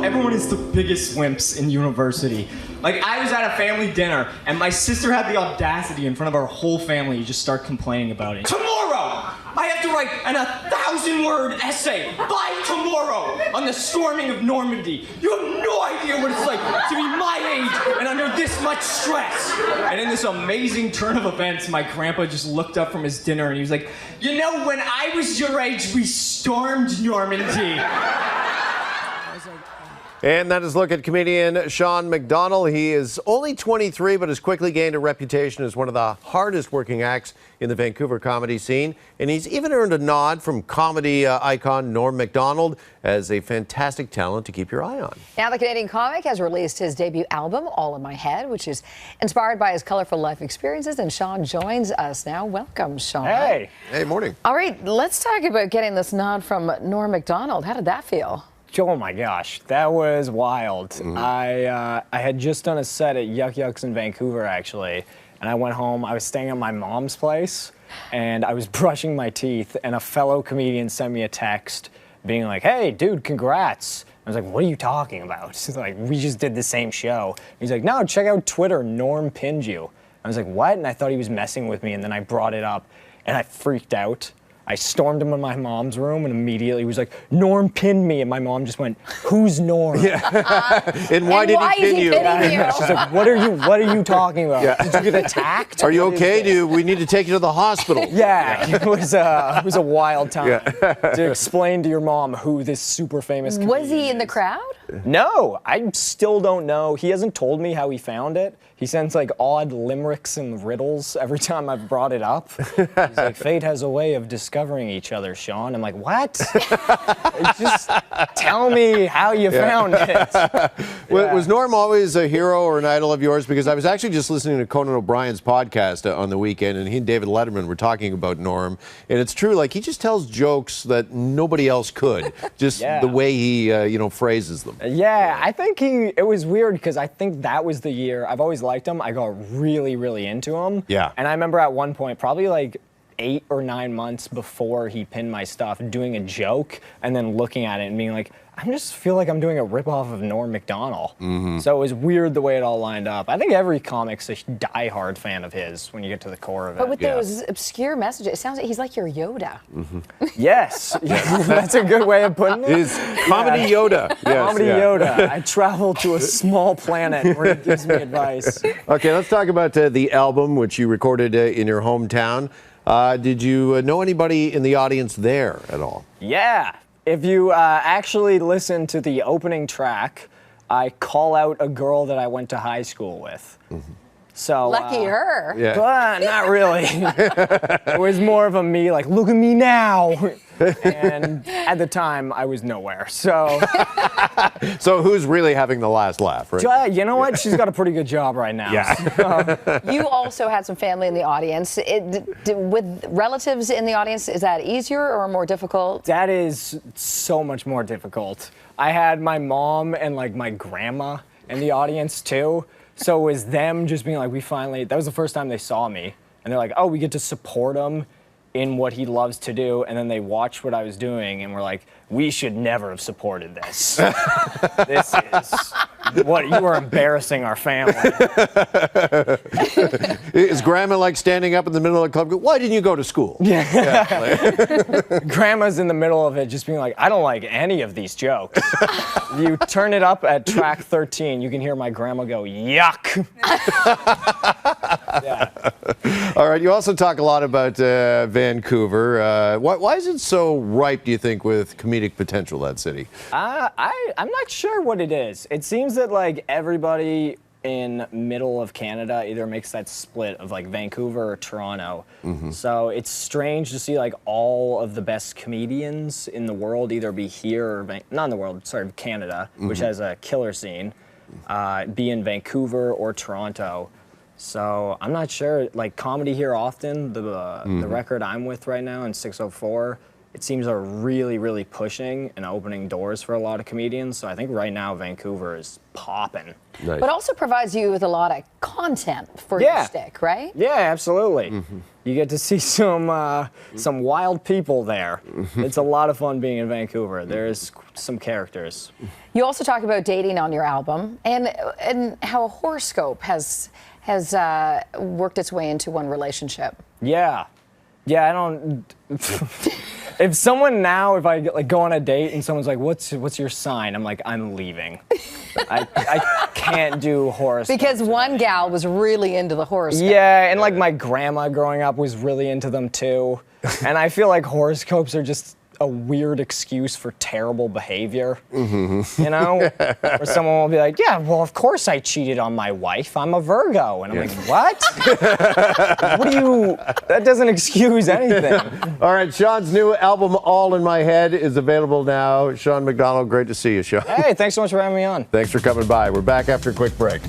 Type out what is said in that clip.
Everyone is the biggest wimps in university. Like, I was at a family dinner, and my sister had the audacity in front of our whole family to just start complaining about it. Tomorrow, I have to write an 1,000-word essay by tomorrow on the storming of Normandy. You have no idea what it's like to be my age and under this much stress. And in this amazing turn of events, my grandpa just looked up from his dinner and he was like, you know, when I was your age, we stormed Normandy. And that is a look at comedian Sean McDonnell. He is only 23, but has quickly gained a reputation as one of the hardest working acts in the Vancouver comedy scene. And he's even earned a nod from comedy icon Norm Macdonald as a fantastic talent to keep your eye on. Now the Canadian comic has released his debut album, All in My Head, which is inspired by his colorful life experiences. And Sean joins us now. Welcome, Sean. Hey. Hey, morning. All right, let's talk about getting this nod from Norm Macdonald. How did that feel? Oh my gosh, that was wild. I had just done a set at Yuck Yucks in Vancouver, actually, and I went home. I was staying at my mom's place, and I was brushing my teeth, and a fellow comedian sent me a text being like, hey, dude, congrats. I was like, what are you talking about? He's like, we just did the same show. He's like, no, check out Twitter, Norm pinned you. I was like, what? And I thought he was messing with me, and then I brought it up, and I freaked out. I stormed him in my mom's room and immediately was like, Norm pinned me. And my mom just went, who's Norm? Yeah. And why did he pin you? She's like, what are you talking about? Yeah. Did you get attacked? Are you okay? We need to take you to the hospital. Yeah. It was a wild time to explain to your mom who this super famous comedian Was he in the crowd? No, I still don't know. He hasn't told me how he found it. He sends like odd limericks and riddles every time I've brought it up. He's like, fate has a way of discovering each other, Sean. I'm like, what? Just tell me how you found it. Was Norm always a hero or an idol of yours? Because I was actually just listening to Conan O'Brien's podcast on the weekend, and he and David Letterman were talking about Norm. And it's true, like, he just tells jokes that nobody else could, just the way he, phrases them. Yeah, I think it was weird because I think that was the year, I've always liked him, I got really, really into him. Yeah. And I remember at one point, probably like 8 or 9 months before he pinned my stuff, doing a joke and then looking at it and being like, I just feel like I'm doing a ripoff of Norm Macdonald. So it was weird the way it all lined up. I think every comic's a diehard fan of his when you get to the core of it. But with those obscure messages, it sounds like he's like your Yoda. Yes, that's a good way of putting it. His comedy Yoda. Yes, comedy Yoda. I travel to a small planet where he gives me advice. Okay, let's talk about the album, which you recorded in your hometown. Did you know anybody in the audience there at all? Yeah. If you actually listen to the opening track, I call out a girl that I went to high school with. So lucky her. Yeah. But not really. It was more of a me, like, look at me now. And at the time, I was nowhere. So, so who's really having the last laugh, right? You know what? She's got a pretty good job right now. Yeah. So. You also had some family in the audience. With relatives in the audience, is that easier or more difficult? That is so much more difficult. I had my mom and like my grandma in the audience too. So it was them just being like, that was the first time they saw me. And they're like, oh, we get to support him in what he loves to do. And then they watched what I was doing and were like, we should never have supported this. This is what you are embarrassing our family. Is Grandma like standing up in the middle of the club? Why didn't you go to school? Grandma's in the middle of it just being like, I don't like any of these jokes. You turn it up at track 13, you can hear my grandma go, yuck. Yeah. All right, you also talk a lot about Vancouver. Why is it so ripe, do you think, with comedic potential, that city? I'm not sure what it is. It seems that like everybody in middle of Canada either makes that split of like Vancouver or Toronto. So it's strange to see like all of the best comedians in the world either be here or not in the world, sorry, Canada, which has a killer scene, be in Vancouver or Toronto. So I'm not sure, like comedy here often, the record I'm with right now in 604 it seems are really, really pushing and opening doors for a lot of comedians. So I think right now Vancouver is popping. Nice. But also provides you with a lot of content for your stick, right? Yeah, absolutely. You get to see some wild people there. It's a lot of fun being in Vancouver. There's some characters. You also talk about dating on your album and how a horoscope has worked its way into one relationship. Yeah. Yeah, I don't. If someone now, if I like go on a date and someone's like, "What's your sign?" I'm like, "I'm leaving." I can't do horoscopes. Because one gal was really into the horoscope. Yeah, and like my grandma growing up was really into them too. And I feel like horoscopes are just a weird excuse for terrible behavior. You know? Where someone will be like, yeah, well, of course I cheated on my wife. I'm a Virgo. And I'm like, what? That doesn't excuse anything. All right, Sean's new album, All in My Head, is available now. Sean McDonnell, great to see you, Sean. Hey, thanks so much for having me on. Thanks for coming by. We're back after a quick break.